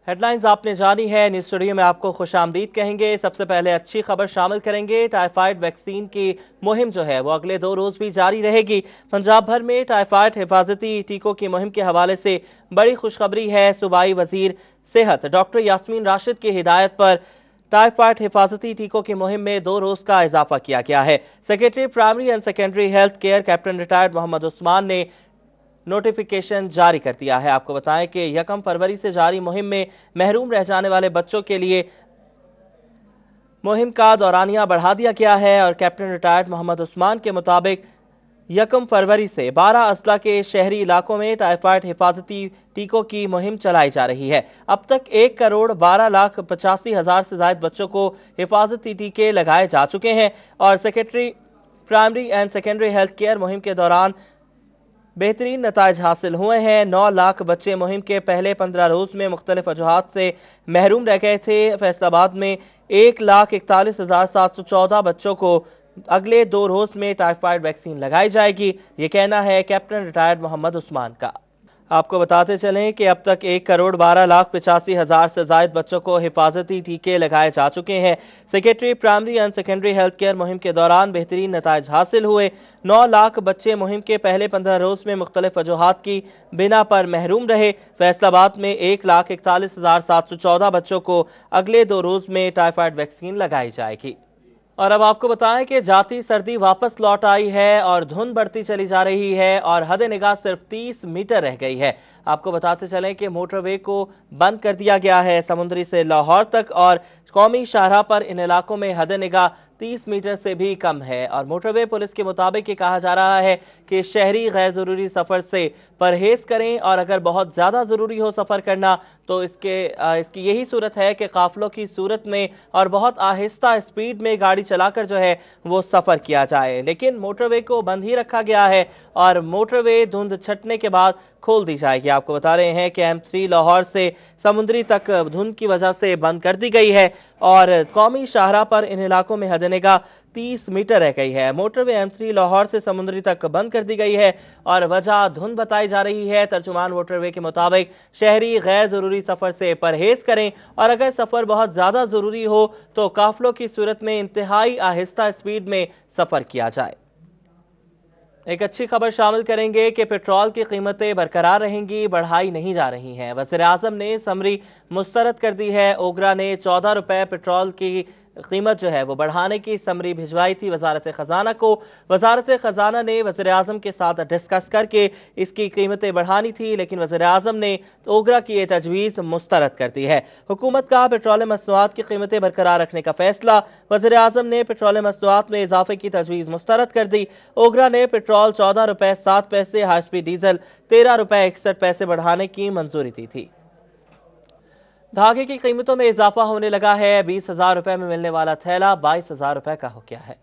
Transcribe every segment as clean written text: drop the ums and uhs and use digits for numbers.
Headlines आपने जानी है। न्यूज़ स्टूडियो में आपको खुशामदीद कहेंगे। सबसे पहले अच्छी खबर शामिल करेंगे। टाइफाइड वैक्सीन की मुहिम जो है वो अगले 2 रोज भी जारी रहेगी। पंजाब भर में टाइफाइड हिफाजती टीकों की मुहिम के हवाले से बड़ी खुशखबरी है। सूबाई वजीर सेहत डॉक्टर यास्मीन राशिद की हिदायत पर टाइफाइड हिफाजती टीकों की मुहिम में 2 रोज का इजाफा किया गया है। Secretary primary and secondary health care captain retired Mohammad Usman ने नोटिफिकेशन जारी कर दिया है। आपको बताएं कि 1 फरवरी से जारी मुहिम में महरूम रह जाने वाले बच्चों के लिए मुहिम का दौरानिया बढ़ा दिया गया है और कैप्टन रिटायर्ड मोहम्मद उस्मान के मुताबिक 1 फरवरी से 12 अजला के शहरी इलाकों में टाइफाइड हिफाजती टीकों की मुहिम चलाई जा रही है। अब तक 1,12,85,000 से ज्यादा बच्चों को हिफाजती टीके लगाए जा चुके हैं और secretary primary and secondary health care मुहिम के दौरान बेहतरीन नताइज हासिल हुए हैं। 9 लाख बच्चे मुहिम के पहले 15 रोज में मुख्तलिफ वजूहात से महरूम रह गए थे। फैसलाबाद में 1,41,714 बच्चों को अगले 2 रोज में टाइफाइड वैक्सीन लगाई जाएगी। ये कहना है कैप्टन रिटायर्ड मोहम्मद उस्मान का। आपको बताते चलें कि अब तक 1,12,85,000 से ज्यादा बच्चों को हिफाजती टीके लगाए जा चुके हैं। Secretary primary and secondary health care मुहिम के दौरान बेहतरीन नताइज हासिल हुए। 9 लाख बच्चे मुहिम के पहले 15 रोज में मुख्तलिफ वजूहात की बिना पर महरूम रहे। फैसलाबाद में 1,41,714 बच्चों को अगले 2 रोज में टाइफाइड वैक्सीन लगाई जाएगी। और अब आपको बताएं कि जाती सर्दी वापस लौट आई है और धुंध बढ़ती चली जा रही है और हद निगाह सिर्फ 30 मीटर रह गई है। आपको बताते चलें कि मोटरवे को बंद कर दिया गया है समुद्री से लाहौर तक और कौमी शाहराह पर इन इलाकों में हद निगाह 30 मीटर से भी कम है और मोटरवे पुलिस के मुताबिक ये कहा जा रहा है कि शहरी गैर जरूरी सफर से परहेज करें और अगर बहुत ज्यादा जरूरी हो सफर करना तो इसकी यही सूरत है कि काफिलों की सूरत में और बहुत आहिस्ता स्पीड में गाड़ी चलाकर जो है वो सफर किया जाए। लेकिन मोटरवे को बंद ही रखा गया है और मोटरवे धुंध छटने के बाद खोल दी जाएगी। आपको बता रहे हैं कि M3 लाहौर से समुद्री तक धुंध की वजह से बंद कर दी गई है और कौमी शाहराह पर इन इलाकों में हद निगाह 30 मीटर रह गई है। मोटरवे M3 लाहौर से समुद्री तक बंद कर दी गई है और वजह धुंध बताई जा रही है। तर्जुमान मोटरवे के मुताबिक शहरी गैर जरूरी सफर से परहेज करें और अगर सफर बहुत ज्यादा जरूरी हो तो काफिलों की सूरत में इंतहाई आहिस्ता स्पीड में सफर किया जाए। एक अच्छी खबर शामिल करेंगे कि पेट्रोल की कीमतें बरकरार रहेंगी, बढ़ाई नहीं जा रही हैं। वज़ीर आज़म ने समरी मुस्तरद कर दी है। ओगरा ने 14 रुपए पेट्रोल की कीमत जो है वो बढ़ाने की समरी भिजवाई थी वजारत खजाना को। वजारत खजाना ने वज़ीर आज़म के साथ डिस्कस करके इसकी कीमतें बढ़ानी थी लेकिन वज़ीर आज़म ने ओगरा की ये तजवीज़ मुस्तरद कर दी है। हुकूमत का पेट्रोलियम मसनूआत की कीमतें बरकरार रखने का फैसला। वज़ीर आज़म ने पेट्रोलियम मसनूआत में इजाफे की तजवीज़ मुस्तरद कर दी। ओगरा ने पेट्रोल 14 रुपए 7 पैसे, हाई स्पीड डीजल 13 रुपए 61 पैसे बढ़ाने की मंजूरी दी थी। धागे की कीमतों में इजाफा होने लगा है। 20,000 रुपए में मिलने वाला थैला 22,000 रुपए का हो गया है।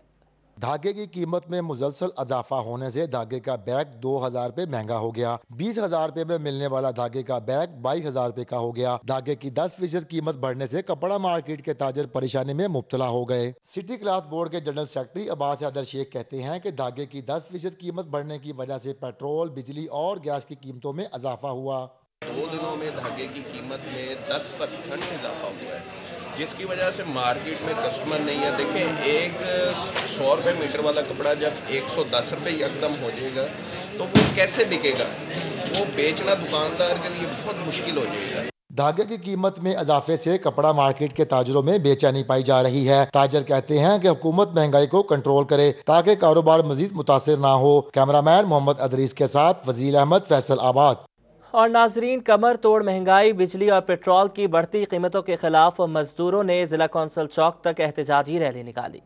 धागे की कीमत में मुसलसल इजाफा होने से धागे का बैग 2,000 रुपए महंगा हो गया। 20,000 रुपए में मिलने वाला धागे का बैग 22,000 रुपए का हो गया। धागे की 10% कीमत बढ़ने से कपड़ा मार्केट के ताजर परेशानी में मुब्तला हो गए। सिटी क्लॉथ बोर्ड के जनरल सेक्रेटरी अब्बास हैदर शेख कहते हैं कि धागे की 10% कीमत बढ़ने की वजह से पेट्रोल, बिजली और गैस की कीमतों में इजाफा हुआ। 2 दिनों में धागे की कीमत में 10% इजाफा हुआ है, जिसकी वजह से मार्केट में कस्टमर नहीं है। देखें, एक 100 रुपये मीटर वाला कपड़ा जब 110 रुपये एकदम हो जाएगा तो वो कैसे बिकेगा? वो बेचना दुकानदार के लिए बहुत मुश्किल हो जाएगा। धागे की कीमत में इजाफे से कपड़ा मार्केट के ताजरों में बेचैनी पाई जा रही है। ताजर कहते हैं कि हुकूमत महंगाई को कंट्रोल करे ताकि कारोबार मजीद मुतासिर ना हो। कैमरामैन मोहम्मद अदरीस के साथ वजील अहमद, फैसल आबाद। और नाजरीन, कमर तोड़ महंगाई, बिजली और पेट्रोल की बढ़ती कीमतों के खिलाफ मजदूरों ने जिला कौंसिल चौक तक एहतजाजी रैली निकाली।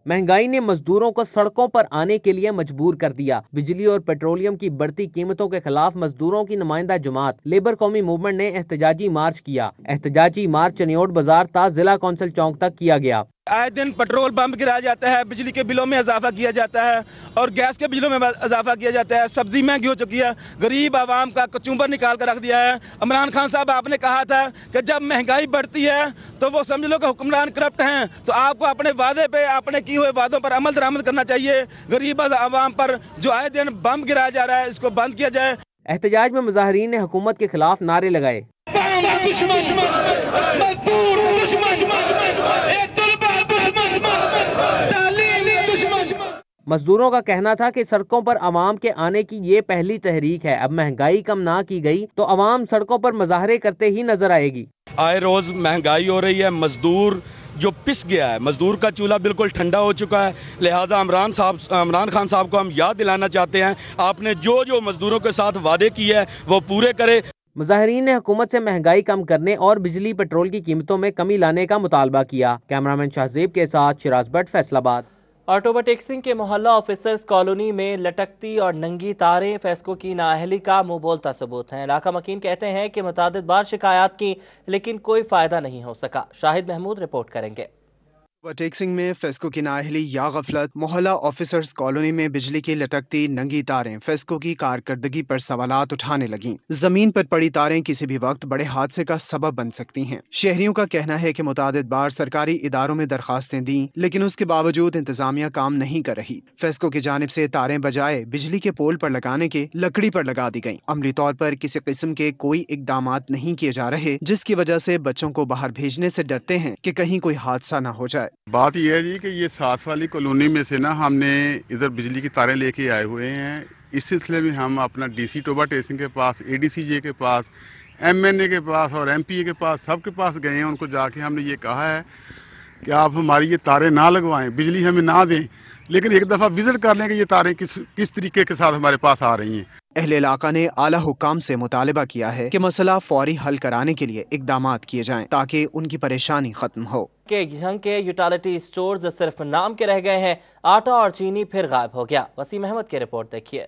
महंगाई ने मजदूरों को सड़कों पर आने के लिए मजबूर कर दिया। बिजली और पेट्रोलियम की बढ़ती कीमतों के खिलाफ मजदूरों की नुमाइंदा जमात लेबर कौमी मूवमेंट ने एहतजाजी मार्च किया। एहतजाजी मार्च चनियोट बाजार ता जिला कौंसिल चौक तक किया गया। आए दिन पेट्रोल पंप गिराया जाता है, बिजली के बिलों में इजाफा किया जाता है और गैस के बिलों में इजाफा किया जाता है। सब्जी महंगी हो चुकी है, गरीब आवाम का कचूंबर निकाल कर रख दिया है। इमरान खान साहब, आपने कहा था कि जब महंगाई बढ़ती है तो वो समझ लो कि हुक्मरान करप्ट हैं, तो आपको अपने वादे पे, आपने किए हुए वादों पर अमल दरामद करना चाहिए। गरीब आवाम पर जो आए दिन बम गिराया जा रहा है, इसको बंद किया जाए। एहतजाज में मुजाहिरीन ने हुकूमत के खिलाफ नारे लगाए। मजदूरों का कहना था कि सड़कों पर अवाम के आने की ये पहली तहरीक है। अब महंगाई कम ना की गई तो अवाम सड़कों पर मुजाहरे करते ही नजर आएगी। आए रोज महंगाई हो रही है, मजदूर जो पिस गया है, मजदूर का चूल्हा बिल्कुल ठंडा हो चुका है। लिहाजा इमरान खान साहब को हम याद दिलाना चाहते हैं, आपने जो जो मजदूरों के साथ वादे किए हैं वो पूरे करे। मुजाहिरीन ने हुकूमत से महंगाई कम करने और बिजली पेट्रोल की कीमतों में कमी लाने का मुतालबा किया। कैमरामैन शाहजेब के साथ शिराज भट्ट, फैसलाबाद। ऑटो टेक्सिंग के मोहल्ला ऑफिसर्स कॉलोनी में लटकती और नंगी तारें फेस्को की नाअहली का मुंह बोलता सबूत हैं। इलाका मकीन कहते हैं कि मुतादिद बार शिकायत की लेकिन कोई फायदा नहीं हो सका। शाहिद महमूद रिपोर्ट करेंगे। ओवरटेक्सिंग में फेस्को की नाअहली या गफलत, मोहल्ला ऑफिसर्स कॉलोनी में बिजली की लटकती नंगी तारें फेस्को की कारकर्दगी पर सवालात उठाने लगी। जमीन पर पड़ी तारें किसी भी वक्त बड़े हादसे का सबब बन सकती हैं। शहरियों का कहना है कि मुतादिद बार सरकारी इदारों में दरखास्तें दी लेकिन उसके बावजूद इंतजामिया काम नहीं कर रही। फेस्को की जानिब से तारें बजाए बिजली के पोल पर लगाने के लकड़ी पर लगा दी गई। अमली तौर पर किसी किस्म के कोई इकदामात नहीं किए जा रहे, जिसकी वजह से बच्चों को बाहर भेजने से डरते हैं कि कहीं कोई हादसा न हो जाए। बात यह है जी कि ये 7 वाली कॉलोनी में से ना हमने इधर बिजली की तारें लेके आए हुए हैं। इस सिलसिले में हम अपना डीसी टोबा टेसिंग के पास, एडीसीजे के पास, एमएनए के पास और एमपीए के पास, सबके पास गए हैं। उनको जाके हमने ये कहा है कि आप हमारी ये तारें ना लगवाएं, बिजली हमें ना दें, लेकिन एक दफा विजिट कर लें कि ये तारें किस तरीके के साथ हमारे पास आ रही हैं। अहले इलाका ने आला हुकाम से मुतालिबा किया है कि मसला फौरी हल कराने के लिए इकदामात किए जाएं ताकि उनकी परेशानी खत्म हो। के झंग के यूटिलिटी स्टोर्स सिर्फ नाम के रह गए हैं, आटा और चीनी फिर गायब हो गया। वसीम अहमद की रिपोर्ट देखिए।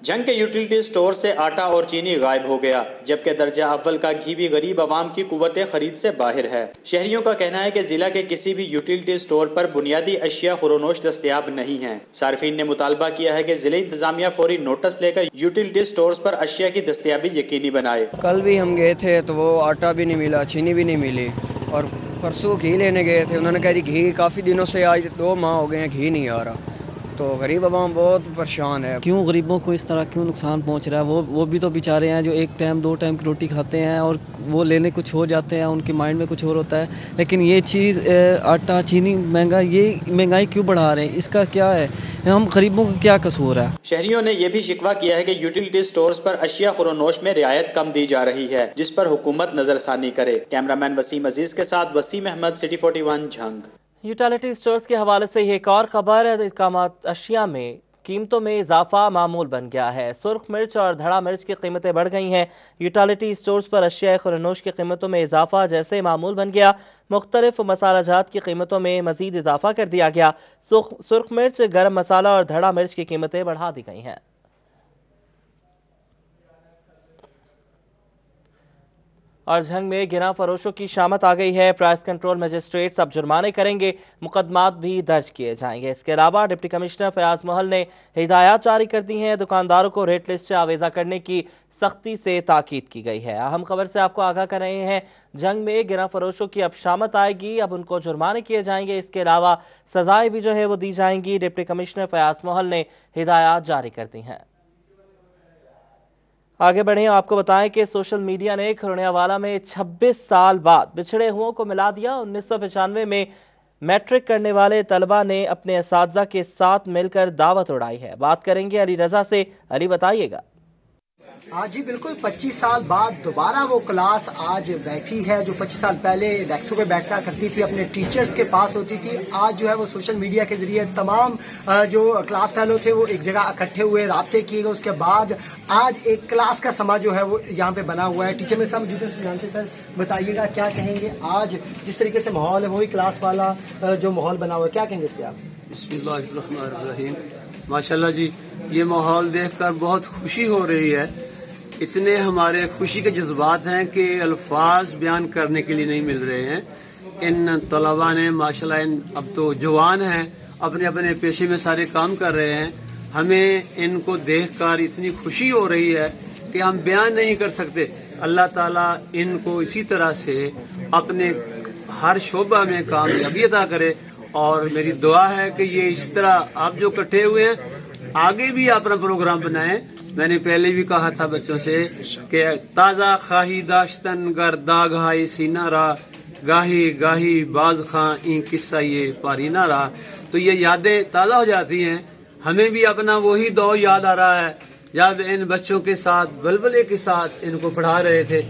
झंग के यूटिलिटी स्टोर से आटा और चीनी गायब हो गया, जबकि दर्जा अव्वल का घी भी गरीब आवाम की कुव्वत खरीद से बाहर है। शहरियों का कहना है कि जिला के किसी भी यूटिलिटी स्टोर पर बुनियादी अशिया खुरोनोश दस्तयाब नहीं है। सार्फिन ने मुतालबा किया है कि जिले इंतजामिया फौरी नोटिस लेकर यूटिलिटी स्टोर पर अशिया की दस्तयाबी यकीनी बनाए। कल भी हम गए थे तो वो आटा भी नहीं मिला, चीनी भी नहीं मिली, और परसों घी लेने गए थे, उन्होंने कहा घी काफी दिनों से, आज 2 माह हो गए हैं घी नहीं आ रहा। तो गरीब आवाम बहुत परेशान है। क्यों गरीबों को इस तरह क्यों नुकसान पहुंच रहा है? वो भी तो बेचारे हैं जो 1 टाइम 2 टाइम की रोटी खाते हैं और वो लेने कुछ हो जाते हैं, उनके माइंड में कुछ और होता है। लेकिन ये चीज़ आटा चीनी महंगा, ये महंगाई क्यों बढ़ा रहे हैं? इसका क्या है? हम गरीबों का क्या कसूर है? शहरियों ने यह भी शिकवा किया है कि यूटिलिटी स्टोर्स पर अशिया खुरोनोश में रियायत कम दी जा रही है, जिस पर हुकूमत नजरसानी करे। कैमरामैन वसीम अजीज के साथ Waseem Ahmed, city 41 Jhang. Utility stores के हवाले से एक और खबर है। इकामत अशिया में कीमतों में इजाफा मामूल बन गया है। सुर्ख मिर्च और धड़ा मिर्च की कीमतें बढ़ गई हैं। यूटिलिटी स्टोर्स पर अशिया खुरनोश की कीमतों में इजाफा जैसे मामूल बन गया, मुख्तलिफ मसाला जात की कीमतों में मजीद इजाफा कर दिया गया। सुर्ख मिर्च, गर्म मसाला और धड़ा मिर्च की कीमतें बढ़ा दी गई हैं। और झंग में गिरा फरोशों की शामत आ गई है। प्राइस कंट्रोल मजिस्ट्रेट्स अब जुर्माने करेंगे, मुकदमात भी दर्ज किए जाएंगे। इसके अलावा डिप्टी कमिश्नर फयाज महल ने हिदायत जारी कर दी हैं। दुकानदारों को रेट लिस्ट से आवेजा करने की सख्ती से ताकीद की गई है। अहम खबर से आपको आगाह कर रहे हैं, झंग में गिरा फरोशों की अब शामत आएगी, अब उनको जुर्माने किए जाएंगे। इसके अलावा सजाएं भी जो है वो दी जाएंगी। डिप्टी कमिश्नर फयाज महल ने हिदायत जारी कर दी हैं। आगे बढ़े, आपको बताएं कि सोशल मीडिया ने खुरनियावाला में 26 साल बाद बिछड़े हुओं को मिला दिया। 1995 में मैट्रिक करने वाले तलबा ने अपने असातिज़ा के साथ मिलकर दावत उड़ाई है। बात करेंगे अली रजा से। अली, बताइएगा। आज जी बिल्कुल 25 साल बाद दोबारा वो क्लास आज बैठी है जो 25 साल पहले डेस्कों पे बैठा करती थी, अपने टीचर्स के पास होती थी। आज जो है वो सोशल मीडिया के जरिए तमाम जो क्लास फेलो थे वो एक जगह इकट्ठे हुए, राब्ते किए गए। उसके बाद आज एक क्लास का समा जो है वो यहाँ पे बना हुआ है। टीचर में सब जुटे जानते, सर बताइएगा क्या कहेंगे? आज जिस तरीके से माहौल है वही क्लास वाला जो माहौल बना हुआ है, क्या कहेंगे इस पर आप? बिस्मिल्लाहिर्रहमानिर्रहीम। माशाल्लाह जी, ये माहौल देखकर बहुत खुशी हो रही है। इतने हमारे खुशी के जज्बात हैं कि अल्फाज बयान करने के लिए नहीं मिल रहे हैं। इन तलबा ने माशाल्लाह अब तो जवान हैं, अपने अपने पेशे में सारे काम कर रहे हैं। हमें इनको देखकर इतनी खुशी हो रही है कि हम बयान नहीं कर सकते। अल्लाह ताला इनको इसी तरह से अपने हर शोबा में कामयाबी अता करे और मेरी दुआ है कि ये इस तरह आप जो इकट्ठे हुए हैं आगे भी अपना प्रोग्राम बनाएं میں نے پہلے بھی کہا تھا بچوں سے کہ تازہ خواہی داشتن گر داغ ہائی سینہ را گاہی گاہی باز خاں این قصہ یہ پاری نہ رہا. تو یہ یادیں تازہ ہو جاتی ہیں. ہمیں بھی اپنا وہی دور یاد آ رہا ہے جب ان بچوں کے ساتھ بلبلے کے ساتھ ان کو پڑھا رہے تھے.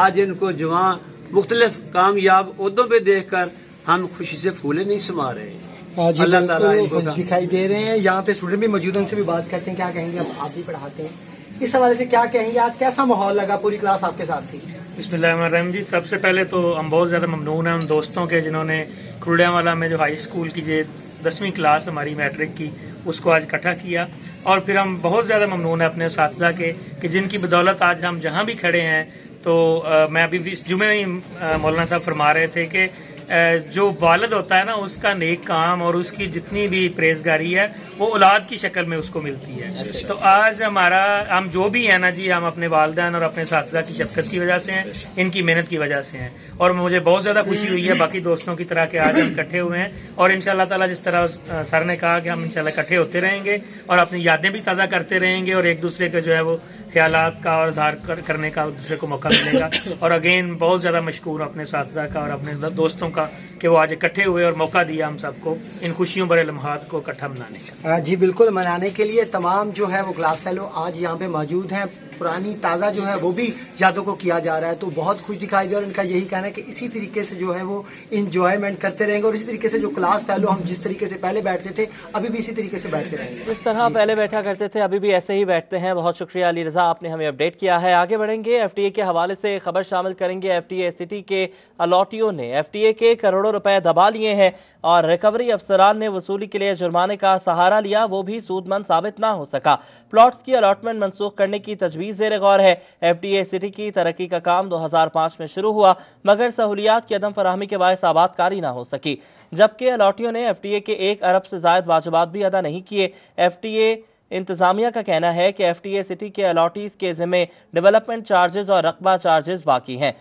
آج ان کو جوان مختلف کامیاب عہدوں پہ دیکھ کر ہم خوشی سے پھولے نہیں سما رہے ہیں. اللہ تعالیٰ ان کو دکھائی دے رہے ہیں. یہاں پہ اسٹوڈنٹ بھی موجود ہیں, ان سے بھی بات کرتے ہیں. کیا کہیں گے, آپ بھی پڑھاتے ہیں, اس حوالے سے کیا کہیں گے, آج کیسا ماحول لگا, پوری کلاس آپ کے ساتھ تھی؟ بسم اللہ الرحمن الرحیم. جی سب سے پہلے تو ہم بہت زیادہ ممنون ہیں ان دوستوں کے جنہوں نے کھروڑیاوالا میں جو ہائی اسکول کی جو 10ویں کلاس ہماری میٹرک کی اس کو آج اکٹھا کیا. اور پھر ہم بہت زیادہ ممنون ہیں اپنے اساتذہ کے کہ جن کی بدولت آج ہم جہاں بھی کھڑے ہیں. تو میں ابھی اس جمعے میں مولانا صاحب فرما رہے تھے کہ جو والد ہوتا ہے نا اس کا نیک کام اور اس کی جتنی بھی پریزگاری ہے وہ اولاد کی شکل میں اس کو ملتی ہے. تو آج ہم جو بھی ہیں نا جی, ہم اپنے والدین اور اپنے اساتذہ کی شفقت کی وجہ سے ہیں, ان کی محنت کی وجہ سے ہیں. اور مجھے بہت زیادہ خوشی ہوئی ہے باقی دوستوں کی طرح کہ آج ہم اکٹھے ہوئے ہیں. اور انشاءاللہ تعالیٰ جس طرح سر نے کہا کہ ہم انشاءاللہ اکٹھے ہوتے رہیں گے اور اپنی یادیں بھی تازہ کرتے رہیں گے اور ایک دوسرے کے جو ہے وہ خیالات کا اور اظہار کرنے کا دوسرے کو موقع ملے گا. اور اگین بہت زیادہ مشکور ہوں اپنے اساتذہ کا اور اپنے دوستوں کا کہ وہ آج اکٹھے ہوئے اور موقع دیا ہم سب کو ان خوشیوں بھرے لمحات کو اکٹھا منانے کا. جی بالکل, منانے کے لیے تمام جو ہے وہ کلاس فیلو آج یہاں پہ موجود ہیں. پرانی تازہ جو ہے وہ بھی یادوں کو کیا جا رہا ہے, تو بہت خوش دکھائی دے. اور ان کا یہی کہنا ہے کہ اسی طریقے سے جو ہے وہ انجوائمنٹ کرتے رہیں گے اور اسی طریقے سے جو کلاس فیلو ہم جس طریقے سے پہلے بیٹھتے تھے ابھی بھی اسی طریقے سے بیٹھتے رہیں گے. اس طرح پہلے بیٹھا کرتے تھے ابھی بھی ایسے ہی بیٹھتے ہیں. بہت شکریہ علی رضا, آپ نے ہمیں اپڈیٹ کیا ہے. آگے بڑھیں گے, ایف ٹی اے کے حوالے سے خبر شامل کریں گے. ایف ٹی اے سٹی کے الاٹیوں نے ایف ٹی اے کے کروڑوں روپے دبا لیے ہیں اور ریکوری افسران نے وصولی کے لیے جرمانے کا سہارا لیا, وہ بھی سود مند ثابت نہ ہو سکا. پلاٹس کی الاٹمنٹ منسوخ کرنے کی تجویز زیر غور ہے. ایف ٹی اے سٹی کی ترقی کا کام 2005 میں شروع ہوا مگر سہولیات کی عدم فراہمی کے باعث آباد کاری نہ ہو سکی, جبکہ الاٹیوں نے ایف ٹی اے کے 1 ارب سے زائد واجبات بھی ادا نہیں کیے. ایف ٹی اے انتظامیہ کا کہنا ہے کہ ایف ٹی اے سٹی کے الاٹیز کے ذمہ ڈیولپمنٹ چارجز اور رقبہ چارجز باقی ہیں.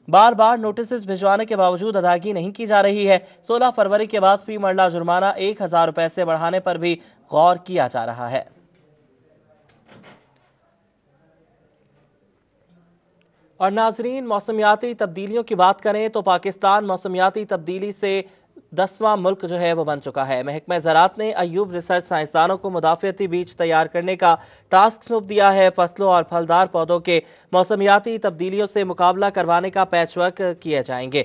بار بار نوٹسز بھجوانے کے باوجود ادائیگی نہیں کی جا رہی ہے. 16 فروری کے بعد فی مرلہ جرمانہ 1000 روپے سے بڑھانے پر بھی غور کیا جا رہا ہے. اور ناظرین, موسمیاتی تبدیلیوں کی بات کریں تو پاکستان موسمیاتی تبدیلی سے 10واں ملک جو ہے وہ بن چکا ہے. محکمہ زراعت نے ایوب ریسرچ سائنسدانوں کو مدافعتی بیج تیار کرنے کا ٹاسک سونپ دیا ہے. فصلوں اور پھلدار پودوں کے موسمیاتی تبدیلیوں سے مقابلہ کروانے کا پیچ ورک کیے جائیں گے.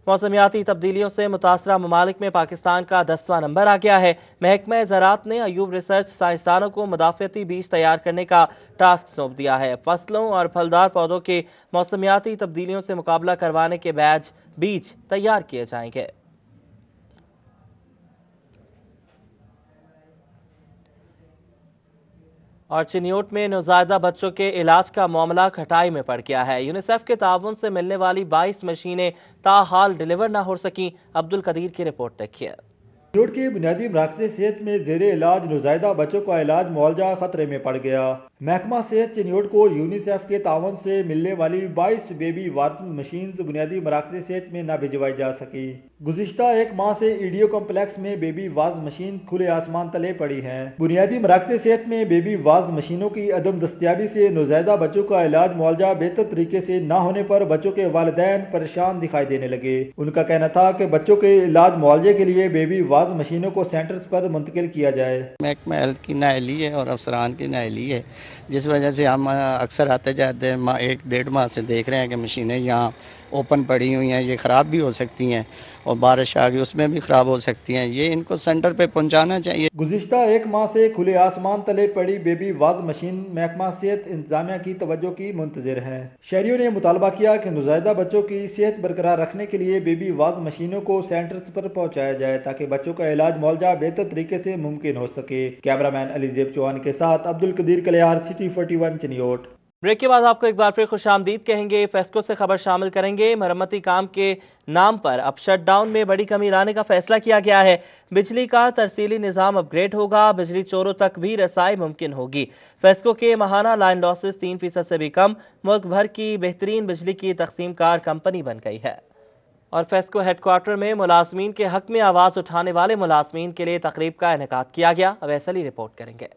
موسمیاتی تبدیلیوں سے متاثرہ ممالک میں پاکستان کا 10واں نمبر آ گیا ہے. محکمہ زراعت نے ایوب ریسرچ سائنسدانوں کو مدافعتی بیج تیار کرنے کا ٹاسک سونپ دیا ہے. فصلوں اور پھلدار پودوں کے موسمیاتی تبدیلیوں سے مقابلہ کروانے کے بیج تیار کیے جائیں گے. اور چنیوٹ میں نوزائیدہ بچوں کے علاج کا معاملہ کھٹائی میں پڑ گیا ہے. یونیسیف کے تعاون سے ملنے والی 22 مشینیں تاحال ڈیلیور نہ ہو سکیں. عبدالقدیر کی رپورٹ دیکھیے. چنیوٹ کے بنیادی مراکز صحت میں زیر علاج نوزائیدہ بچوں کا علاج معالجہ خطرے میں پڑ گیا. محکمہ صحت چنیوٹ کو یونیسیف کے تعاون سے ملنے والی 22 بیبی وارپنگ مشینز بنیادی مراکز صحت میں نہ بھجوائی جا سکی. گزشتہ 1 ماہ سے ایڈیو کمپلیکس میں بیبی واز مشین کھلے آسمان تلے پڑی ہیں. بنیادی مراکز صحت میں بیبی واز مشینوں کی عدم دستیابی سے نوزائیدہ بچوں کا علاج معالجہ بہتر طریقے سے نہ ہونے پر بچوں کے والدین پریشان دکھائی دینے لگے. ان کا کہنا تھا کہ بچوں کے علاج معالجے کے لیے بیبی واز مشینوں کو سینٹرز پر منتقل کیا جائے. محکمہ ہیلتھ کی نااہلی ہے اور افسران کی نااہلی ہے, جس وجہ سے ہم اکثر آتے جاتے ہیں 1-1.5 ماہ سے دیکھ رہے ہیں کہ مشینیں یہاں اوپن پڑی ہوئی ہیں. یہ خراب بھی ہو سکتی ہیں اور بارش آ گئی اس میں بھی خراب ہو سکتی ہیں. یہ ان کو سینٹر پہ پہنچانا چاہیے. گزشتہ 1 ماہ سے کھلے آسمان تلے پڑی بیبی واز مشین محکمہ صحت انتظامیہ کی توجہ کی منتظر ہیں. شہریوں نے مطالبہ کیا کہ نوزائیدہ بچوں کی صحت برقرار رکھنے کے لیے بیبی واز مشینوں کو سینٹرز پر پہنچایا جائے تاکہ بچوں کا علاج معالجہ بہتر طریقے سے ممکن ہو سکے. کیمرہ مین علی زیب چوہان کے ساتھ عبدالقدیر کلیار, سٹی 41 چنیوٹ. بریک کے بعد آپ کو ایک بار پھر خوش آمدید کہیں گے. فیسکو سے خبر شامل کریں گے. مرمتی کام کے نام پر اب شٹ ڈاؤن میں بڑی کمی لانے کا فیصلہ کیا گیا ہے. بجلی کا ترسیلی نظام اپ گریڈ ہوگا. بجلی چوروں تک بھی رسائی ممکن ہوگی. فیسکو کے ماہانہ لائن لاسز 3% سے بھی کم. ملک بھر کی بہترین بجلی کی تقسیم کار کمپنی بن گئی ہے. اور فیسکو ہیڈ کوارٹر میں ملازمین کے حق میں آواز اٹھانے والے ملازمین کے لیے تقریب کا انعقاد کیا گیا. اب ایسا ہی رپورٹ کریں گے.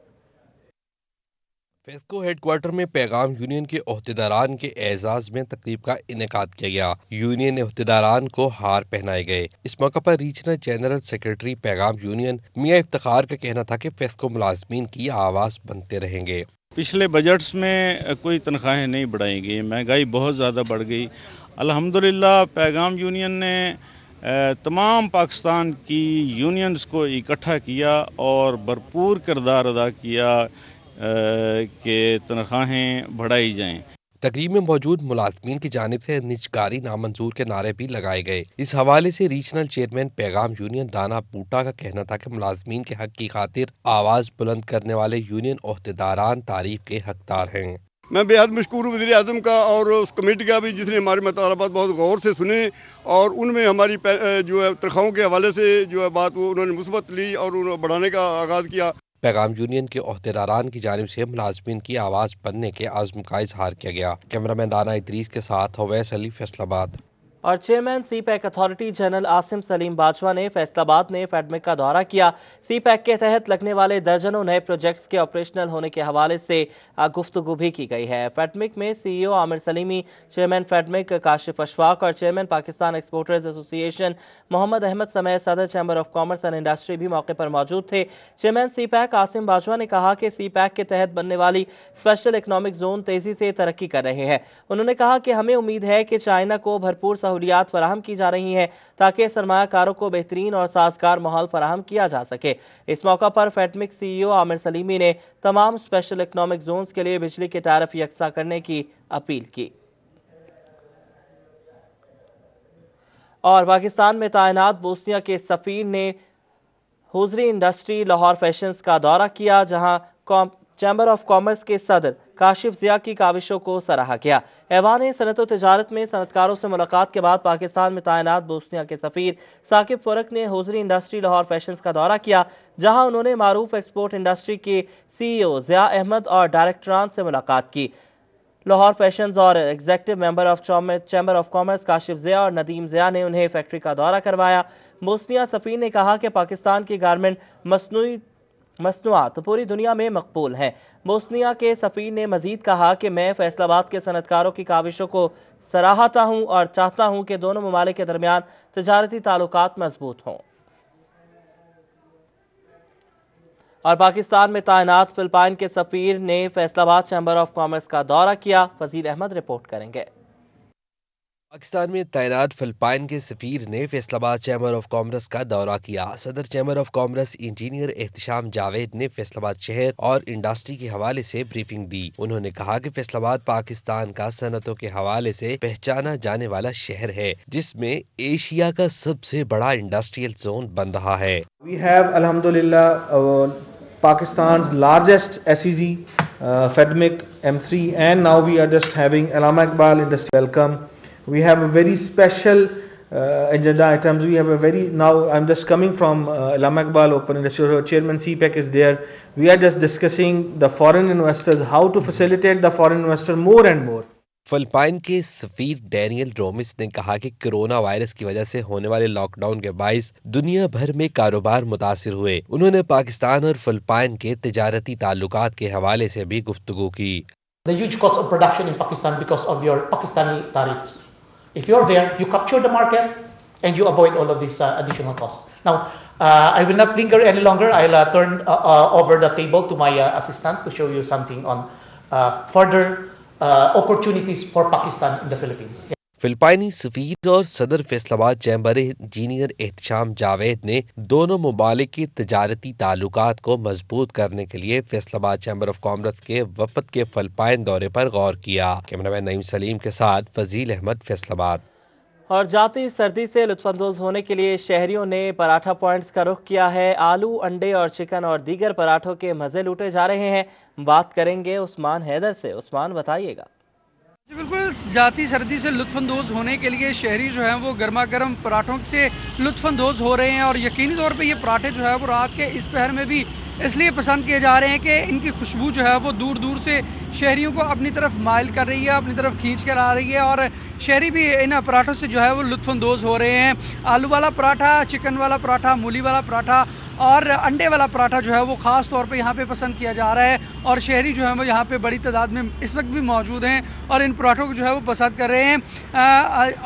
फेस्को हेडक्वार्टर में पैगाम यूनियन के ओहदेदारान के एजाज में तकरीब का इनेकाद किया गया। यूनियन ओहदेदारान को हार पहनाए गए। इस मौके पर रीजनल जनरल सेक्रेटरी पैगाम यूनियन मियां इफ्तिखार का कहना था कि फेस्को मुलाजमीन की आवाज बनते रहेंगे। पिछले बजट्स में कोई तनख्वाहें नहीं बढ़ाई गई, महंगाई बहुत ज़्यादा बढ़ गई। अल्हम्दुलिल्लाह पैगाम यूनियन ने तमाम पाकिस्तान की यूनियंस को इकट्ठा किया और भरपूर किरदार अदा किया कि तनख्वाहें बढ़ाई जाएं। तकरीब में मौजूद मुलाजमीन की जानिब से निजकारी नामंजूर के नारे भी लगाए गए। इस हवाले से रीजनल चेयरमैन पैगाम यूनियन दाना बूटा का कहना था कि मुलाजमीन के हक की खातिर आवाज बुलंद करने वाले यूनियन ओहदेदारान तारीफ के हकदार हैं। मैं बेहद मशकूर हूँ वज़ीर आज़म का और उस कमेटी का भी जिसने हमारे मतलाबात बहुत गौर से सुने और उनमें हमारी जो है तनख्वाहों के हवाले से जो है बात वो उन्होंने मुस्बत ली और उन्होंने बढ़ाने का आगाज़ किया। पैगाम यूनियन के ओहदेदारान की जानिब से मुलाजमीन की आवाज बनने के आज़म का इजहार किया गया। कैमरामैन दाना इदरीस के साथ अवैस अली, फैसलाबाद। और chairman CPEC authority general Asim Saleem Bajwa ने फैसलाबाद में फेडमिक का दौरा किया। सी पैक के तहत लगने वाले दर्जनों नए प्रोजेक्ट्स के ऑपरेशनल होने के हवाले से गुफ्तगू भी की गई है। फेडमिक में सीईओ आमिर सलीमी, चेयरमैन फेडमिक काशिफ अशफाक और chairman Pakistan exporters association Muhammad Ahmad समेत सदर chamber of commerce and industry भी मौके पर मौजूद थे। चेयरमैन सी पैक आसिम बाजवा ने कहा कि सी पैक के तहत बनने वाली स्पेशल इकनॉमिक जोन तेजी से तरक्की कर रहे हैं। उन्होंने कहा कि हमें उम्मीद है कि चाइना को भरपूर सहूलियात फराहम की जा रही हैं ताकि सरमायाकारों को बेहतरीन और साजगार माहौल फराहम किया जा सके। इस मौका पर फेडमिक सीईओ आमिर सलीमी ने तमाम स्पेशल इकनॉमिक जोन्स के लिए बिजली के टैरिफ यकसा करने की अपील की। और पाकिस्तान में तैनात बोस्निया के सफीर ने हुजरी इंडस्ट्री लाहौर फैशंस का दौरा किया, जहां चैम्बर ऑफ कॉमर्स के सदर काशिफ जिया की काविशों को सराहा गया। ऐवान सनत व तिजारत में सनतकारों से मुलाकात के बाद पाकिस्तान में तैनात बोस्निया के सफीर साकिब फरक ने हुजरी इंडस्ट्री लाहौर फैशंस का दौरा किया, जहां उन्होंने मारूफ एक्सपोर्ट इंडस्ट्री के सीईओ जिया अहमद और डायरेक्टरान से मुलाकात की। लाहौर फैशंस और executive member of chamber of commerce Kashif Zia और नदीम जिया ने उन्हें फैक्ट्री का दौरा करवाया। बोस्निया सफीर ने कहा कि पाकिस्तान की गारमेंट मसनूआत पूरी दुनिया में मकबूल हैं। बोस्निया के सफीर ने मजीद कहा कि मैं फैसलाबाद के सनतकारों की काविशों को सराहता हूं और चाहता हूं कि दोनों ममालिक के दरमियान तजारती ताल्लुकात मजबूत हों। और पाकिस्तान में तैनात फिलिपाइन के सफीर ने फैसलाबाद चैम्बर ऑफ कॉमर्स का दौरा किया। फजील अहमद रिपोर्ट करेंगे। पाकिस्तान में तैनात फिलिपाइन के सफीर ने फैसलाबाद चैम्बर ऑफ कॉमर्स का दौरा किया। सदर chamber of commerce engineer Ehtisham Javed ने फैसलाबाद शहर और इंडस्ट्री के हवाले से ब्रीफिंग दी। उन्होंने कहा कि फैसलाबाद पाकिस्तान का सनतों के हवाले से पहचाना जाने वाला शहर है, जिसमें एशिया का सबसे बड़ा इंडस्ट्रियल जोन बन रहा है। We have alhamdulillah Pakistan's largest SEZ, FEDMIC, M3, and now we are just having Allama Iqbal Industry Welcome. We have a very special agenda items. We have a very, now I'm just coming from Allama Iqbal Open Industry, Chairman CPEC is there. We are just discussing the foreign investors, how to facilitate the foreign investor more and more. Philippine के सफीर Daniel रोमिस ने कहा कि corona virus की वजह से होने वाले lockdown के बाइस दुनिया भर में कारोबार मुतासिर हुए। उन्होंने पाकिस्तान और फिलिपाइन के तिजारती ताल्लुकात के हवाले से भी गुफ्तगू की। The huge cost of production in Pakistan because of your Pakistani tariffs. If you're there, you capture the market and you avoid all of these additional costs. Now, I will not linger any longer. I'll turn over the table to my assistant to show you something on further opportunities for Pakistan in the Philippines. फिलिपाइनी सफीर और सदर Faisalabad chamber engineer Ehtisham Javed ने दोनों ममालिक के तजारती ताल्लुकात को मजबूत करने के लिए फैसलाबाद चैम्बर ऑफ कॉमर्स के वफद के फिलिपाइन दौरे पर गौर किया। कैमरामैन नईम सलीम के साथ फजील अहमद, फैसलाबाद। और जाती सर्दी से लुत्फानंदोज होने के लिए शहरियों ने पराठा पॉइंट्स का रुख किया है। आलू, अंडे और चिकन और दीगर पराठों के मजे लूटे जा रहे हैं। बात करेंगे उस्मान हैदर से। उस्मान, बताइएगा। बिल्कुल, जाती सर्दी से लुत्फानंदोज होने के लिए शहरी जो हैं वो गर्मा गर्म पराठों से लुत्फानंदोज हो रहे हैं और यकीनी तौर पे ये पराठे जो है वो रात के इस पहर में भी इसलिए पसंद किए जा रहे हैं कि इनकी खुशबू जो है वो दूर दूर से शहरियों को अपनी तरफ माइल कर रही है, अपनी तरफ खींच कर आ रही है और शहरी भी इन पराठों से जो है वो लुत्फानंदोज हो रहे हैं। आलू वाला पराठा, चिकन वाला पराठा, मूली वाला पराठा اور انڈے والا پراٹھا جو ہے وہ خاص طور پہ یہاں پہ پسند کیا جا رہا ہے اور شہری جو ہے وہ یہاں پہ بڑی تعداد میں اس وقت بھی موجود ہیں اور ان پراٹھوں کو جو ہے وہ پسند کر رہے ہیں۔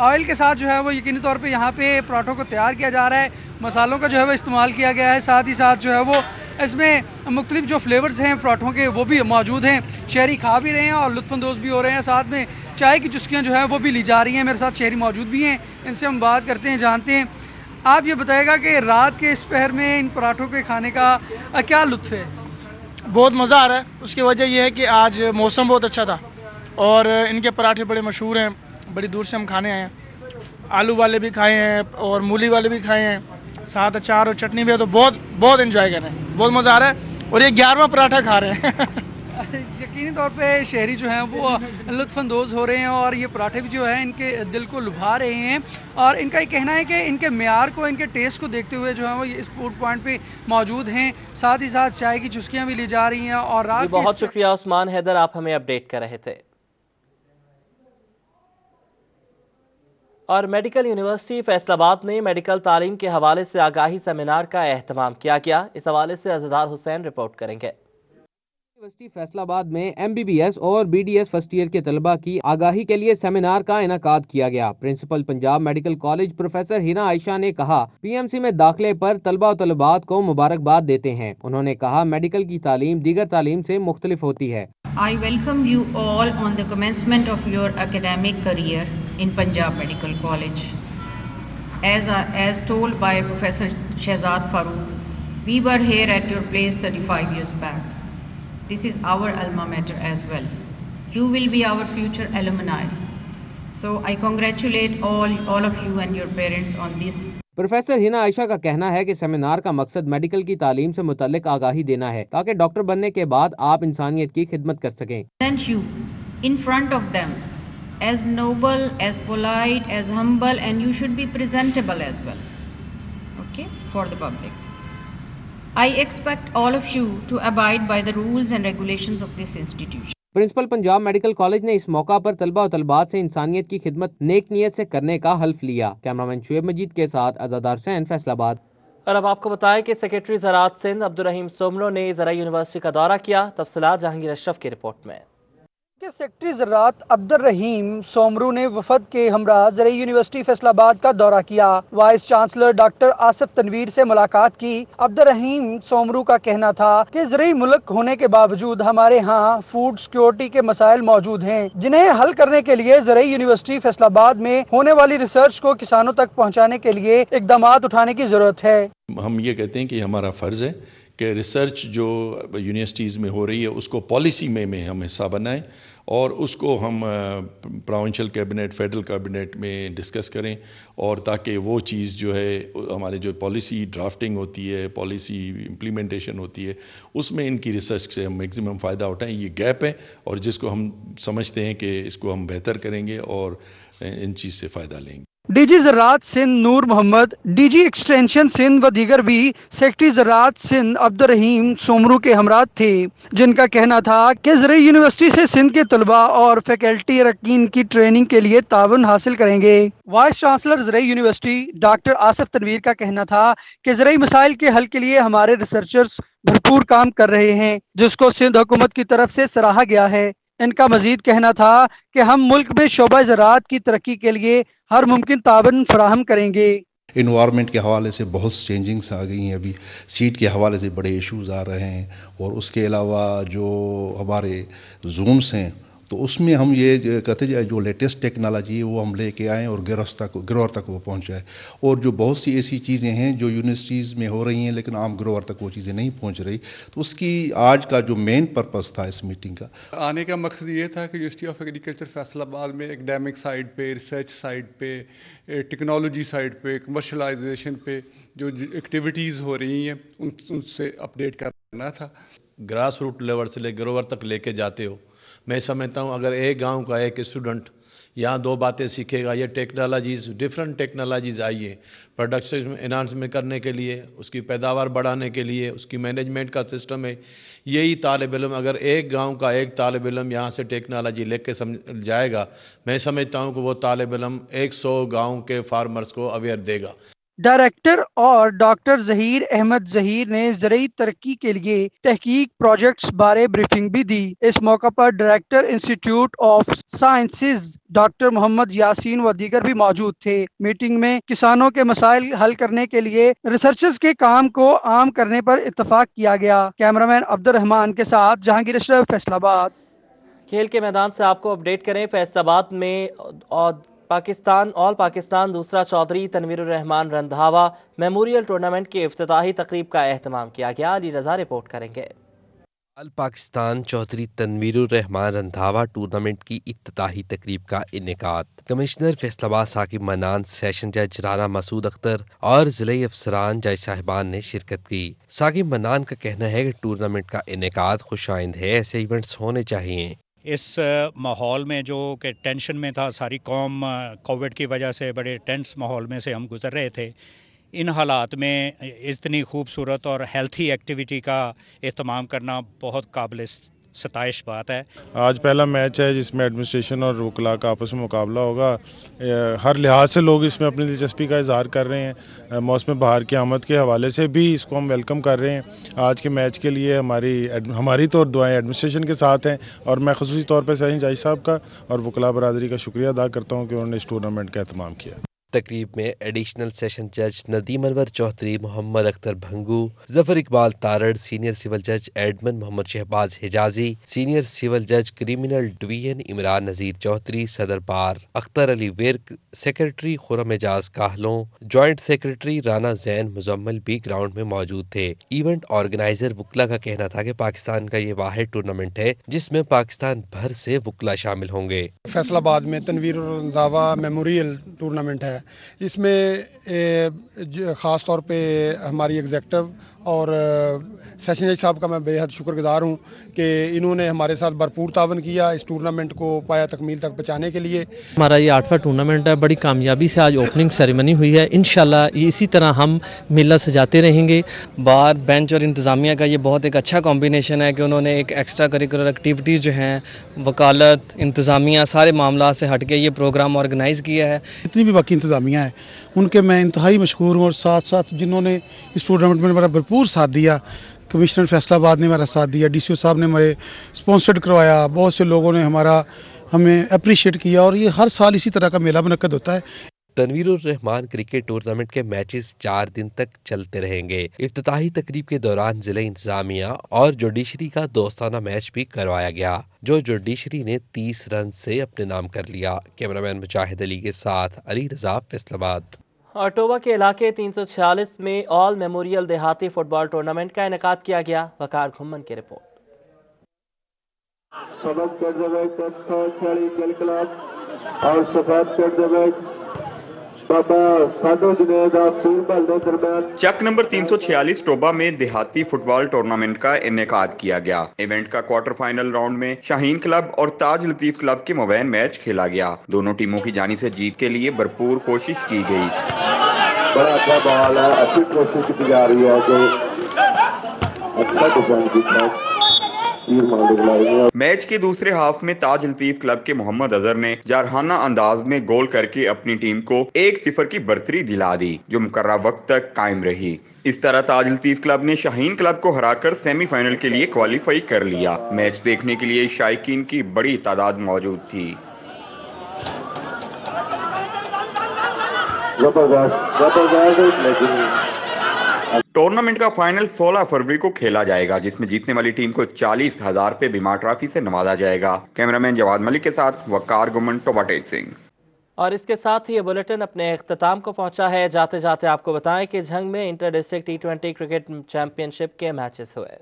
آئل کے ساتھ جو ہے وہ یقینی طور پہ یہاں پہ پراٹھوں کو تیار کیا جا رہا ہے، مسالوں کا جو ہے وہ استعمال کیا گیا ہے، ساتھ ہی ساتھ جو ہے وہ اس میں مختلف جو فلیورز ہیں پراٹھوں کے وہ بھی موجود ہیں، شہری کھا بھی رہے ہیں اور لطف اندوز بھی ہو رہے ہیں، ساتھ میں چائے کی چسکیاں جو ہیں وہ بھی لی جا رہی ہیں۔ میرے ساتھ شہری موجود بھی ہیں، ان سے ہم بات کرتے ہیں، جانتے ہیں۔ آپ یہ بتائے گا کہ رات کے اس پہر میں ان پراٹھوں کے کھانے کا کیا لطف ہے؟ بہت مزہ آ رہا ہے، اس کی وجہ یہ ہے کہ آج موسم بہت اچھا تھا اور ان کے پراٹھے بڑے مشہور ہیں، بڑی دور سے ہم کھانے آئے ہیں۔ آلو والے بھی کھائے ہیں اور مولی والے بھی کھائے ہیں، ساتھ اچار اور چٹنی بھی ہے، تو بہت انجوائے کر رہے ہیں، بہت مزہ آ رہا ہے اور یہ 11واں پراٹھا کھا رہے ہیں۔ یقینی طور پہ شہری جو ہیں وہ لطف اندوز ہو رہے ہیں اور یہ پراٹھے بھی جو ہیں ان کے دل کو لبھا رہے ہیں اور ان کا یہ کہنا ہے کہ ان کے معیار کو، ان کے ٹیسٹ کو دیکھتے ہوئے جو ہیں وہ اس فوڈ پوائنٹ پہ موجود ہیں، ساتھ ہی ساتھ چائے کی چسکیاں بھی لی جا رہی ہیں اور رات بہت شکریہ عثمان حیدر، آپ ہمیں اپڈیٹ کر رہے تھے۔ اور میڈیکل یونیورسٹی فیصل آباد میں میڈیکل تعلیم کے حوالے سے آگاہی سیمینار کا اہتمام کیا گیا، اس حوالے سے عزیزار حسین رپورٹ کریں گے۔ یونیورسٹی فیصل آباد میں MBBS اور BDS فرسٹ ایئر کے طلبہ کی آگاہی کے لیے سیمینار کا انعقاد کیا گیا۔ Principal Punjab medical college professor Hina Ayesha نے کہا PMC میں داخلے پر طلبہ و طالبات کو مبارکباد دیتے ہیں۔ انہوں نے کہا میڈیکل کی تعلیم دیگر تعلیم سے مختلف ہوتی ہے۔ I welcome you all on the commencement of your academic career in Punjab Medical College. As told by Professor Shehzad Farooq, we were here at your place 35 years back. This is our alma mater as well. You will be our future alumni. So I congratulate all of you and your parents on this. Professor Hina Ayesha کا کہنا ہے کہ seminar کا مقصد medical کی تعلیم سے متعلق آگاہی دینا ہے تاکہ ڈاکٹر بننے کے بعد آپ انسانیت کی خدمت کر سکیں۔ Present you in front of them as noble, as polite, as humble, and you should be presentable as well, okay, for the public. I expect all of you to abide by the rules and regulations of this institution. Principal Punjab medical college نے اس موقع پر طلبہ و طالبات سے انسانیت کی خدمت نیک نیت سے کرنے کا حلف لیا۔ کیمرامین شعیب مجید کے ساتھ عزیزار حسین، فیصل آباد۔ اور اب آپ کو بتائیں کہ سیکریٹری زراعت سندھ عبدالرحیم سومرو نے زرعی یونیورسٹی کا دورہ کیا، تفصیلات جہانگیر اشرف کی رپورٹ میں۔ سیکرٹری زراعت عبدالرحیم سومرو نے وفد کے ہمراہ زرعی یونیورسٹی فیصل آباد کا دورہ کیا، vice chancellor doctor Asif Tanveer سے ملاقات کی۔ عبدالرحیم سومرو کا کہنا تھا کہ زرعی ملک ہونے کے باوجود ہمارے ہاں فوڈ سیکیورٹی کے مسائل موجود ہیں، جنہیں حل کرنے کے لیے زرعی یونیورسٹی فیصل آباد میں ہونے والی ریسرچ کو کسانوں تک پہنچانے کے لیے اقدامات اٹھانے کی ضرورت ہے۔ ہم یہ کہتے ہیں کہ ہمارا فرض ہے کہ ریسرچ جو یونیورسٹیز میں ہو رہی ہے اس کو پالیسی میں ہم حصہ بنائیں اور اس کو ہم پروونشل کیبنٹ، فیڈرل کیبنٹ میں ڈسکس کریں، اور تاکہ وہ چیز جو ہے ہمارے جو پالیسی ڈرافٹنگ ہوتی ہے، پالیسی امپلیمنٹیشن ہوتی ہے، اس میں ان کی ریسرچ سے ہم میکسیمم فائدہ اٹھائیں۔ یہ گیپ ہے اور جس کو ہم سمجھتے ہیں کہ اس کو ہم بہتر کریں گے اور ان چیز سے فائدہ لیں گے۔ ڈی جی زراعت سندھ نور محمد، ڈی جی ایکسٹینشن سندھ و دیگر بھی سیکرٹری زراعت سندھ عبدالرحیم سومرو کے ہمراہ تھے، جن کا کہنا تھا کہ زرعی یونیورسٹی سے سندھ کے طلباء اور فیکلٹی اراکین کی ٹریننگ کے لیے تعاون حاصل کریں گے۔ وائس چانسلر زرعی یونیورسٹی ڈاکٹر آصف تنویر کا کہنا تھا کہ زرعی مسائل کے حل کے لیے ہمارے ریسرچرز بھرپور کام کر رہے ہیں، جس کو سندھ حکومت کی طرف سے سراہا گیا ہے۔ ان کا مزید کہنا تھا کہ ہم ملک میں شعبہ زراعت کی ترقی کے لیے ہر ممکن تعاون فراہم کریں گے۔ انوائرمنٹ کے حوالے سے بہت چینجنگس آ گئی ہیں، ابھی سیٹ کے حوالے سے بڑے ایشوز آ رہے ہیں، اور اس کے علاوہ جو ہمارے زونس ہیں تو اس میں ہم یہ کہتے ہیں جو لیٹسٹ ٹیکنالوجی ہے وہ ہم لے کے آئیں اور گروور تک وہ پہنچائیں، اور جو بہت سی ایسی چیزیں ہیں جو یونیورسٹیز میں ہو رہی ہیں لیکن عام گروور تک وہ چیزیں نہیں پہنچ رہی، تو اس کی آج کا جو مین پرپس تھا اس میٹنگ کا آنے کا مقصد یہ تھا کہ یونیورسٹی آف ایگریکلچر فیصل آباد میں اکیڈیمک سائڈ پہ، ریسرچ سائڈ پہ، ٹیکنالوجی سائڈ پہ، کمرشلائزیشن پہ جو ایکٹیویٹیز ہو رہی ہیں ان سے اپڈیٹ کرنا تھا۔ گراس روٹ لیول سے لے گروور تک لے کے جاتے ہو، میں سمجھتا ہوں اگر ایک گاؤں کا ایک اسٹوڈنٹ یہاں دو باتیں سیکھے گا، یہ ٹیکنالوجیز ڈیفرنٹ ٹیکنالوجیز آئی ہیں پروڈکشن انہانسمنٹ کرنے کے لیے، اس کی پیداوار بڑھانے کے لیے، اس کی مینجمنٹ کا سسٹم ہے، یہی طالب علم اگر ایک گاؤں کا ایک طالب علم یہاں سے ٹیکنالوجی لے کے جائے گا، میں سمجھتا ہوں کہ وہ طالب علم 100 گاؤں کے فارمرز کو اویئر دے گا۔ डायरेक्टर और डॉक्टर जहीर अहमद जहीर ने ज़रूरी तरक्की के लिए तहकीक प्रोजेक्ट्स बारे ब्रीफिंग भी दी। इस मौका पर director institute of sciences doctor Mohammad Yaseen व दीगर भी मौजूद थे। मीटिंग में किसानों के मसाइल हल करने के लिए रिसर्चर्स के काम को आम करने पर इत्तफाक किया गया। कैमरामैन अब्दुर्रहमान के साथ जहांगीर अशरफ, फैसलाबाद। खेल के मैदान से आपको अपडेट करें। फैसलाबाद में ऑल पाकिस्तान दूसरा चौधरी तनवीरुर रहमान रंधावा मेमोरियल टूर्नामेंट की इफ्तिताही तकरीब का एहतमाम किया गया। अली रजा रिपोर्ट करेंगे। ऑल पाकिस्तान चौधरी तनवीरुर रहमान रंधावा टूर्नामेंट की इफ्तिताही तकरीब का इनेकाद कमिश्नर फैसलाबाद साकिब मन्नान, सेशन जज राना मसूद अख्तर और जिले अफसरान जज साहिबान ने शिरकत की। साकिब मन्नान का कहना है कि टूर्नामेंट का इनेकाद खुशाइंद है, ऐसे इवेंट्स होने चाहिए। इस माहौल में जो कि टेंशन में था सारी कौम, कोविड की वजह से बड़े टेंस माहौल में से हम गुजर रहे थे, इन हालात में इतनी खूबसूरत और हेल्थी एक्टिविटी का एहतमाम करना बहुत काबिल सताइश बात है। आज पहला मैच है जिसमें एडमिनिस्ट्रेशन और वकला का आपस में मुकाबला होगा। हर लिहाज से लोग इसमें अपनी दिलचस्पी का इजहार कर रहे हैं। मौसम बहार की आमद के हवाले से भी इसको हम वेलकम कर रहे हैं। आज के मैच के लिए हमारी तो दुआएं एडमिनिस्ट्रेशन के साथ हैं और मैं खुसूसी तौर पर सही जज साहब का और वकला बरादरी का शुक्रिया अदा करता हूँ कि उन्होंने इस टूर्नामेंट का एहतमाम किया। तकरीब में एडिशनल सेशन जज नदीम अनवर चौधरी, मोहम्मद अख्तर भंगू, जफर इकबाल तारड़, सीनियर सिविल जज admin Mohammad Shahbaz Hijazi, senior civil जज क्रिमिनल डिवीजन इमरान नजीर चौधरी, सदर bar Akhtar Ali Virk, secretary Khurram Ejaz Kahlon, joint secretary Rana Zain Muzammil भी ग्राउंड में मौजूद थे। इवेंट ऑर्गेनाइजर वकला का कहना था कि पाकिस्तान का ये वाहिद टूर्नामेंट है जिसमें पाकिस्तान भर से वकला शामिल होंगे। फैसलाबाद में तनवीरुर रंधावा मेमोरियल टूर्नामेंट है, इसमें ख़ास तौर पे हमारी एग्जेक्टिव और सेशन जज साहब का मैं बेहद शुक्रगुजार हूँ कि इन्होंने हमारे साथ भरपूर तावन किया इस टूर्नामेंट को पाया तकमील तक पहुँचाने के लिए। हमारा ये 8वां टूर्नामेंट है, बड़ी कामयाबी से आज ओपनिंग सेरेमनी हुई है। इंशाल्लाह इसी तरह हम मेला सजाते रहेंगे। बार बेंच और इंतज़ामिया का ये बहुत एक अच्छा कॉम्बिनेशन है कि उन्होंने एक एक्स्ट्रा करिकुलर एक्टिविटीज़ जो हैं वकालत, इंतज़ामिया, सारे मामला से हट के ये प्रोग्राम ऑर्गेनाइज़ किया है। जितनी भी बाकी इंतज़ामिया है उनके मैं इंतहाई मशकूर हूँ और साथ साथ जिन्होंने इस टूर्नामेंट में मेरा भरपूर साथ दिया। कमिश्नर फैसलाबाद ने मेरा साथ दिया, DCO साहब ने मेरे स्पॉन्सर्ड करवाया, बहुत से लोगों ने हमें अप्रिशिएट किया और ये हर साल इसी तरह का मेला मुनक्कद होता है। तनवीरुर रहमान क्रिकेट टूर्नामेंट के मैचेस 4 दिन तक चलते रहेंगे। इफ्तिताही तकरीब के दौरान जिले इंतजामिया और जुडिशरी का दोस्ताना मैच भी करवाया गया, जो जुडिशरी ने 30 रन से अपने नाम कर लिया। कैमरामैन मुजाहिद अली के साथ अली रजा, फैसलाबाद। ऑटोवा के इलाके 346 में ऑल मेमोरियल देहाती फुटबॉल टूर्नामेंट का इनेकाद किया गया। वकार घुम्मन की रिपोर्ट। चक नंबर 346 टोबा में देहाती फुटबॉल टूर्नामेंट का इनेकाद किया गया। इवेंट का क्वार्टर फाइनल राउंड में शाहीन क्लब और ताज लतीफ क्लब के मुबैन मैच खेला गया। दोनों टीमों की जानिब से जीत के लिए भरपूर कोशिश की गई। बड़ा अच्छा बॉल है, अच्छी कोशिश की जा रही है कि अच्छा डिफेंस की मैच के दूसरे हाफ में ताज लतीफ क्लब के मोहम्मद अजहर ने जारहाना अंदाज में गोल करके अपनी टीम को 1-0 की बढ़तरी दिला दी, जो मुकर्रर वक्त तक कायम रही। इस तरह ताज लतीफ क्लब ने शाहीन क्लब को हराकर सेमीफाइनल के लिए क्वालिफाई कर लिया। मैच देखने के लिए शायकीन की बड़ी तादाद मौजूद थी। टूर्नामेंट का फाइनल 16 फरवरी को खेला जाएगा, जिसमें जीतने वाली टीम को 40,000 रुपए बीमा ट्रॉफी से नवाजा जाएगा। कैमरामैन जवाद मलिक के साथ वकार गुमन, टोबा टेक सिंह। और इसके साथ ही ये बुलेटिन अपने इख्तिताम को पहुंचा है। जाते जाते आपको बताएं कि झंग में inter district T20 cricket championship के मैचेस हुए।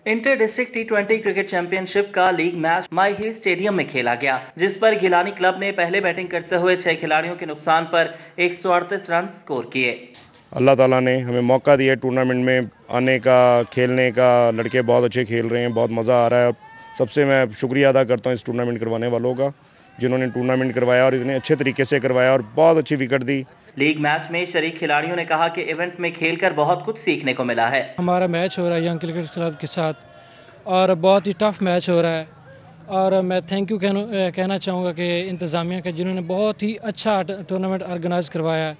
Inter district T20 cricket championship का league match My Hill stadium में खेला गया, जिस पर गिलानी क्लब ने पहले बैटिंग करते हुए 6 खिलाड़ियों के नुकसान पर 138 रन स्कोर किए। अल्लाह ताला ने हमें मौका दिया टूर्नामेंट में आने का, खेलने का। लड़के बहुत अच्छे खेल रहे हैं, बहुत मज़ा आ रहा है। सबसे मैं शुक्रिया अदा करता हूँ इस टूर्नामेंट करवाने वालों का, जिन्होंने टूर्नामेंट करवाया और इतने अच्छे तरीके से करवाया और बहुत अच्छी विकेट दी। लीग मैच में शरीक खिलाड़ियों ने कहा कि इवेंट में खेलकर बहुत कुछ सीखने को मिला है। हमारा मैच हो रहा है यंग क्रिकेट क्लब के साथ और बहुत ही टफ मैच हो रहा है और मैं थैंक यू कहना चाहूँगा कि इंतज़ामिया के, जिन्होंने बहुत ही अच्छा टूर्नामेंट ऑर्गेनाइज करवाया है।